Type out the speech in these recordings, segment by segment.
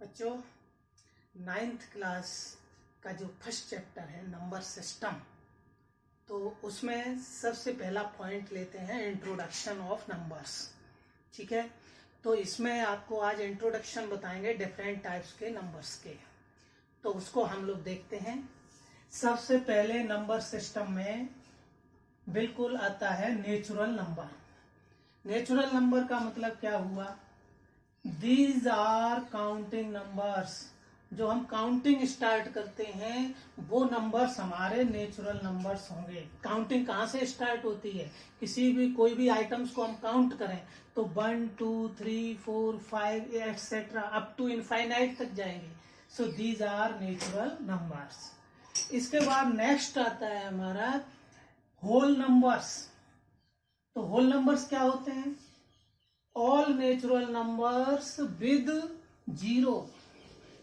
बच्चों, 9th class का जो फर्स्ट चैप्टर है नंबर सिस्टम, तो उसमें सबसे पहला पॉइंट लेते हैं इंट्रोडक्शन ऑफ नंबर्स। ठीक है, तो इसमें आपको आज इंट्रोडक्शन बताएंगे डिफरेंट टाइप्स के नंबर्स के, तो उसको हम लोग देखते हैं। सबसे पहले नंबर सिस्टम में बिल्कुल आता है नेचुरल नंबर। नेचुरल नंबर का मतलब क्या हुआ? These are counting numbers. जो हम काउंटिंग स्टार्ट करते हैं वो नंबर्स हमारे नेचुरल नंबर्स होंगे। काउंटिंग कहाँ से स्टार्ट होती है? किसी भी कोई भी आइटम्स को हम काउंट करें तो 1 2 3 4 5 एटसेट्रा अप टू इनफाइनाइट तक जाएंगे। So these are natural numbers. इसके बाद नेक्स्ट आता है हमारा होल नंबर्स। तो होल नंबर्स क्या होते हैं? All natural numbers with zero.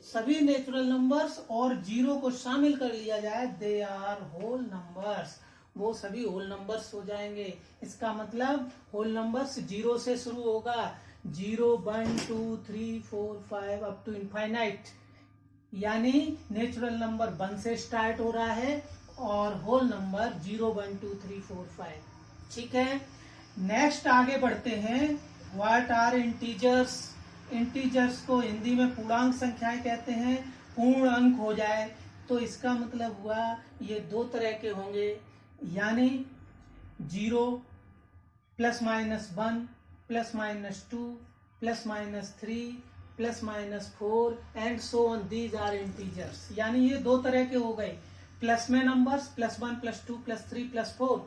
सभी नेचुरल नंबर्स और जीरो को शामिल कर लिया जाए, दे आर होल नंबर्स। वो सभी होल नंबर्स हो जाएंगे। इसका मतलब होल नंबर्स जीरो से शुरू होगा, 0 1 2 3 4 5 अप टू इनफाइनाइट। यानी नेचुरल नंबर 1 से स्टार्ट हो रहा है और होल नंबर 0 1 2 3 4 5। ठीक है, नेक्स्ट आगे बढ़ते हैं। What are integers? इंटीजर्स को हिंदी में पूर्णांक संख्याएं कहते हैं। पूर्ण अंक हो जाए तो इसका मतलब हुआ ये दो तरह के होंगे, यानी 0 ±1 ±2 ±3 ±4 and so on. These are integers. यानी ये दो तरह के हो गए, प्लस में नंबर्स +1 +2 +3 +4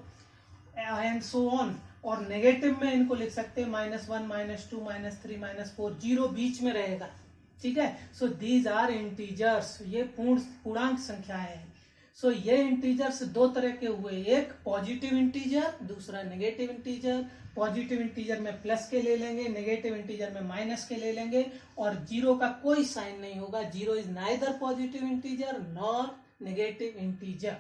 एंड सो ऑन। और नेगेटिव में इनको लिख सकते हैं -1 -2 -3 -4, जीरो बीच में रहेगा। ठीक है, सो दीज आर इंटीजर्स। ये पूर्णांक संख्याएं हैं। सो ये इंटीजर्स दो तरह के हुए, एक पॉजिटिव इंटीजर, दूसरा नेगेटिव इंटीजर। पॉजिटिव इंटीजर में प्लस के ले लेंगे, नेगेटिव इंटीजर में माइनस के ले लेंगे, और जीरो का कोई साइन नहीं होगा। Zero is neither positive integer nor negative integer.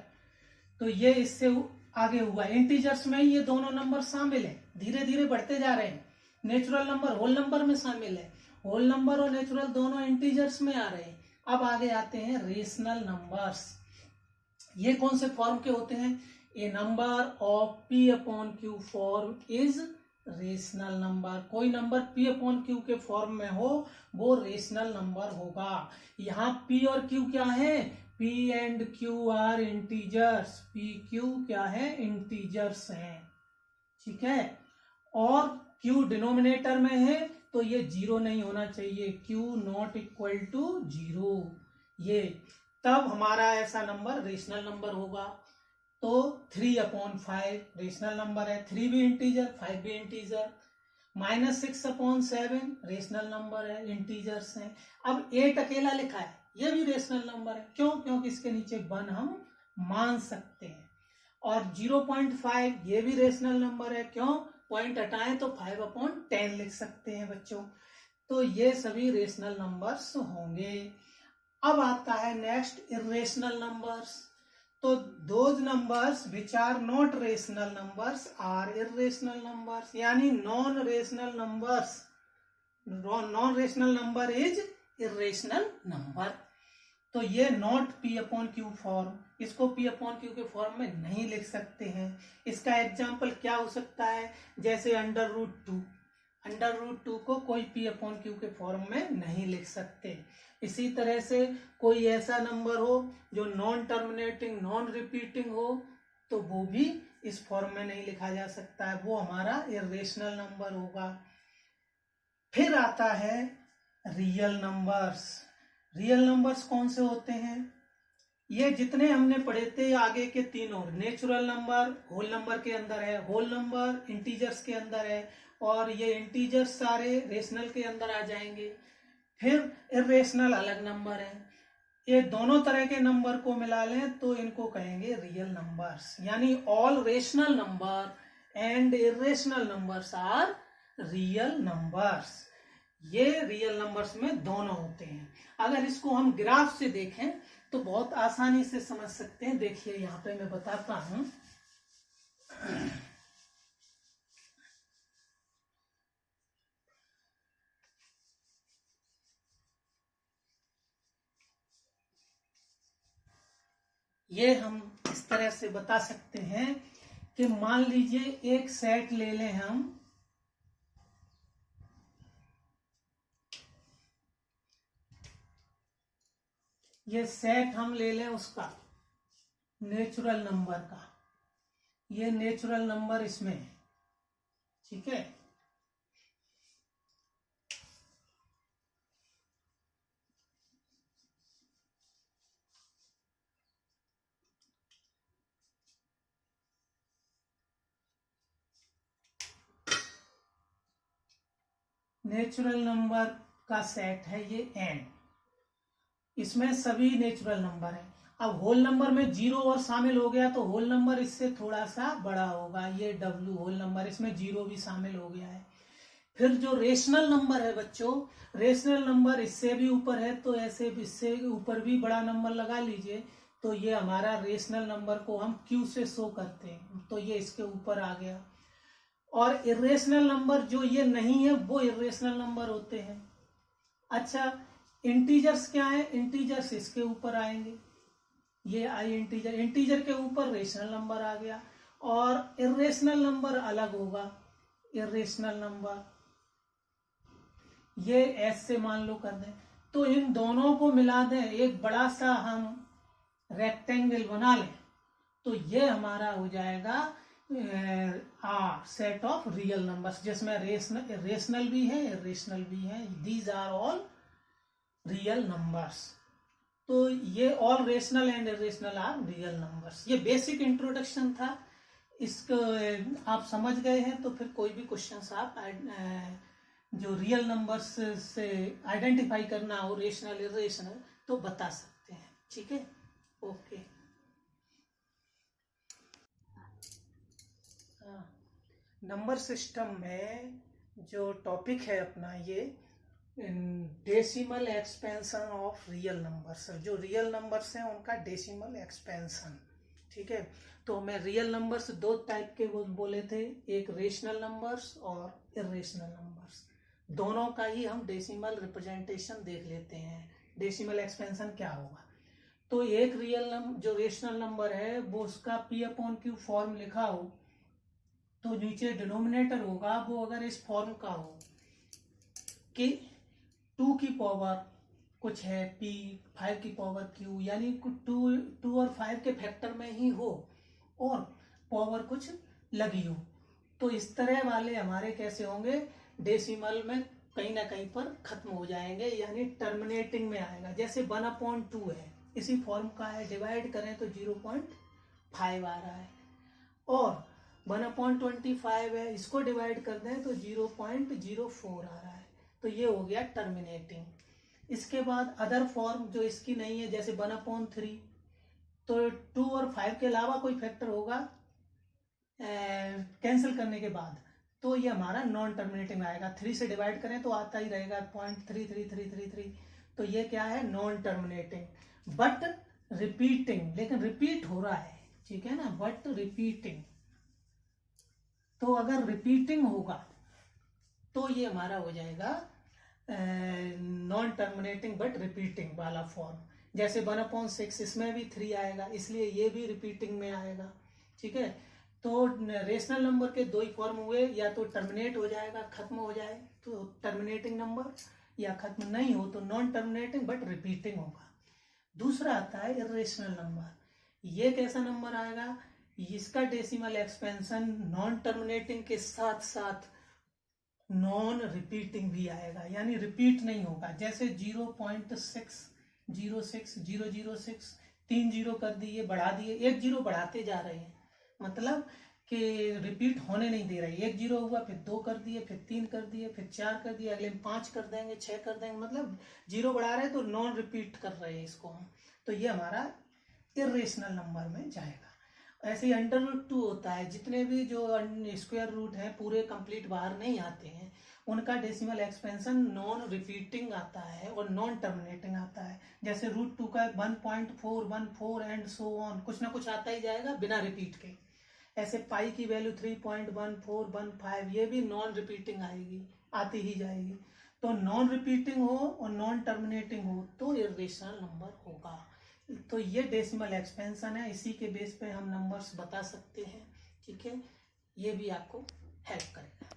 तो ये इससे आगे हुआ। इंटीजर्स में ये दोनों नंबर शामिल है, धीरे धीरे बढ़ते जा रहे हैं। नेचुरल नंबर होल नंबर में शामिल है, होल नंबर और नेचुरल दोनों इंटीजर्स में आ रहे हैं। अब आगे आते हैं रेशनल नंबर्स। ये कौन से फॉर्म के होते हैं? A number of P/Q form is rational number. कोई नंबर P/Q के फॉर्म में हो वो रेशनल नंबर होगा। यहाँ P और Q क्या है? P and Q are integers. P Q क्या है? इंटीजर्स हैं। ठीक है, और Q डिनोमिनेटर में है तो ये जीरो नहीं होना चाहिए, Q नॉट इक्वल टू 0। ये तब हमारा ऐसा नंबर रेशनल नंबर होगा। तो 3/5 रेशनल नंबर है। 3 भी इंटीजर, 5 भी इंटीजर। -6/7 रेशनल नंबर है, इंटीजर्स हैं। अब 8 अकेला लिखा है, ये भी रेशनल नंबर है। क्यों? क्योंकि इसके नीचे 1 हम मान सकते हैं। और 0.5 ये भी रेशनल नंबर है। क्यों? पॉइंट हटाएं तो 5/10 लिख सकते हैं बच्चों। तो ये सभी रेशनल नंबर्स होंगे। अब आता है नेक्स्ट इर्रेशनल नंबर्स। तो those numbers which are not rational numbers are irrational numbers. यानी non rational numbers, non rational number is irrational number. तो ये नॉट P/Q फॉर्म, इसको P/Q के फॉर्म में नहीं लिख सकते हैं। इसका एग्जाम्पल क्या हो सकता है? जैसे √2। √2 को कोई P/Q के फॉर्म में नहीं लिख सकते। इसी तरह से कोई ऐसा नंबर हो जो नॉन टर्मिनेटिंग नॉन रिपीटिंग हो तो वो भी इस फॉर्म में नहीं लिखा जा सकता है, वो हमारा इर्रेशनल नंबर होगा। फिर आता है रियल नंबर्स। रियल नंबर्स कौन से होते हैं? ये जितने हमने पढ़े थे आगे के तीनों, नेचुरल नंबर होल नंबर के अंदर है, होल नंबर इंटीजर्स के अंदर है, और ये इंटीजर्स सारे रेशनल के अंदर आ जाएंगे। फिर इर्रेशनल अलग नंबर है। ये दोनों तरह के नंबर को मिला लें तो इनको कहेंगे रियल नंबर्स। यानी all rational number and irrational numbers are real numbers. ये रियल नंबर्स में दोनों होते हैं। अगर इसको हम ग्राफ से देखें तो बहुत आसानी से समझ सकते हैं। देखिए यहाँ पे मैं बताता हूं। ये हम इस तरह से बता सकते हैं कि मान लीजिए एक सेट ले लें हम, ये सेट हम ले लें उसका नेचुरल नंबर का, ये नेचुरल नंबर इसमें है, ठीक है। नेचुरल नंबर का सेट है ये n, इसमें सभी नेचुरल नंबर है। अब होल नंबर में 0 और शामिल हो गया तो होल नंबर इससे थोड़ा सा बड़ा होगा, ये w होल नंबर, इसमें 0 भी शामिल हो गया है। फिर जो रेशनल नंबर है बच्चों, रेशनल नंबर इससे भी ऊपर है, तो ऐसे इससे ऊपर भी बड़ा नंबर लगा लीजिए, तो ये हमारा रेशनल नंबर को हम q से शो करते हैं, तो ये इसके ऊपर आ गया। और इरेशनल नंबर जो ये नहीं है वो इरेशनल नंबर होते हैं। अच्छा, इंटीजर्स क्या है, इंटीजर्स इसके ऊपर आएंगे, ये आई इंटीजर, इंटीजर के ऊपर रेशनल नंबर आ गया। और इरेशनल नंबर अलग होगा, इरेशनल नंबर ये एस से मान लो कर दें, तो इन दोनों को मिला दें, एक बड़ा सा हम रेक्टेंगल बना लें, तो ये हमारा हो जाएगा सेट ऑफ रियल नंबर्स, जिसमें रेशनल भी है इरेशनल भी है, these are all real numbers. तो ये all rational and irrational are real numbers. ये बेसिक इंट्रोडक्शन था, इसको आप समझ गए हैं तो फिर कोई भी क्वेश्चन आप जो रियल नंबर्स से आइडेंटिफाई करना हो, रेशनल इरेशनल, तो बता सकते हैं, ठीक है। ओके, नंबर सिस्टम में जो टॉपिक है अपना ये decimal expansion of real numbers, जो रियल नंबर्स हैं उनका डेसिमल एक्सपेंशन, ठीक है। तो मैं रियल नंबर्स दो टाइप के बोले थे, एक रेशनल नंबर्स और इरेशनल नंबर्स, दोनों का ही हम डेसिमल रिप्रेजेंटेशन देख लेते हैं, डेसिमल एक्सपेंशन क्या होगा। तो एक रियल नंबर जो रेशनल नंबर है वो उसका p/q फॉर्म लिखा हो, तो नीचे डिनोमिनेटर होगा वो अगर इस फॉर्म का हो कि 2 की पावर कुछ है p, 5 की पावर q, यानी 2 और 5 के फैक्टर में ही हो और पावर कुछ लगी हो, तो इस तरह वाले हमारे कैसे होंगे, डेसिमल में कहीं ना कहीं पर खत्म हो जाएंगे, यानी टर्मिनेटिंग में आएगा। जैसे 1/2 है, इसी फॉर्म का है, डिवाइड करें तो 0.5 आ रहा है, और 1/25 है, इसको डिवाइड कर दें तो 0.04 आ रहा है, तो ये हो गया टर्मिनेटिंग। इसके बाद अदर फॉर्म जो इसकी नहीं है, जैसे 1/3, तो 2 और 5 के अलावा कोई फैक्टर होगा कैंसिल करने के बाद, तो ये हमारा नॉन टर्मिनेटिंग आएगा। 3 से डिवाइड करें तो आता ही रहेगा 0.33333, तो ये क्या है, नॉन टर्मिनेटिंग बट रिपीटिंग, लेकिन रिपीट हो रहा है, ठीक है ना, बट रिपीटिंग। तो अगर रिपीटिंग होगा तो ये हमारा हो जाएगा नॉन टर्मिनेटिंग बट रिपीटिंग वाला फॉर्म। जैसे 1/6, इसमें भी 3 आएगा, इसलिए ये भी रिपीटिंग में आएगा, ठीक है। तो रेशनल नंबर के दो ही फॉर्म हुए, या तो टर्मिनेट हो जाएगा, खत्म हो जाए तो टर्मिनेटिंग नंबर, या खत्म नहीं हो तो नॉन टर्मिनेटिंग बट रिपीटिंग होगा। दूसरा आता है इरेशनल नंबर, ये कैसा नंबर आएगा, इसका डेसिमल एक्सपेंशन नॉन टर्मिनेटिंग के साथ साथ नॉन रिपीटिंग भी आएगा, यानी रिपीट नहीं होगा। जैसे 0.606 3 जीरो कर दिए, बढ़ा दिए, 1 जीरो बढ़ाते जा रहे हैं, मतलब कि रिपीट होने नहीं दे रहे। 1 जीरो हुआ, फिर 2 कर दिए, फिर 3 कर दिए, फिर 4 कर दिए, अगले में 5 कर देंगे, 6 कर देंगे, मतलब जीरो बढ़ा रहे हैं तो नॉन रिपीट कर रहे हैं इसको हम, तो ये हमारा इरेशनल नंबर में जाएगा। ऐसे ही √2 होता है, जितने भी जो स्क्वायर रूट हैं पूरे कंप्लीट बाहर नहीं आते हैं, उनका डेसिमल एक्सपेंशन नॉन रिपीटिंग आता है और नॉन टर्मिनेटिंग आता है। जैसे √2 का 1.414 एंड सो ऑन, कुछ ना कुछ आता ही जाएगा बिना रिपीट के। ऐसे पाई की वैल्यू 3.1415, ये भी नॉन रिपीटिंग आएगी, आती ही जाएगी। तो नॉन रिपीटिंग हो और नॉन टर्मिनेटिंग हो तो इरेशनल नंबर होगा। तो ये डेसिमल एक्सपेंशन है, इसी के बेस पे हम नंबर्स बता सकते हैं। ठीक है, ये भी आपको हेल्प करेगा।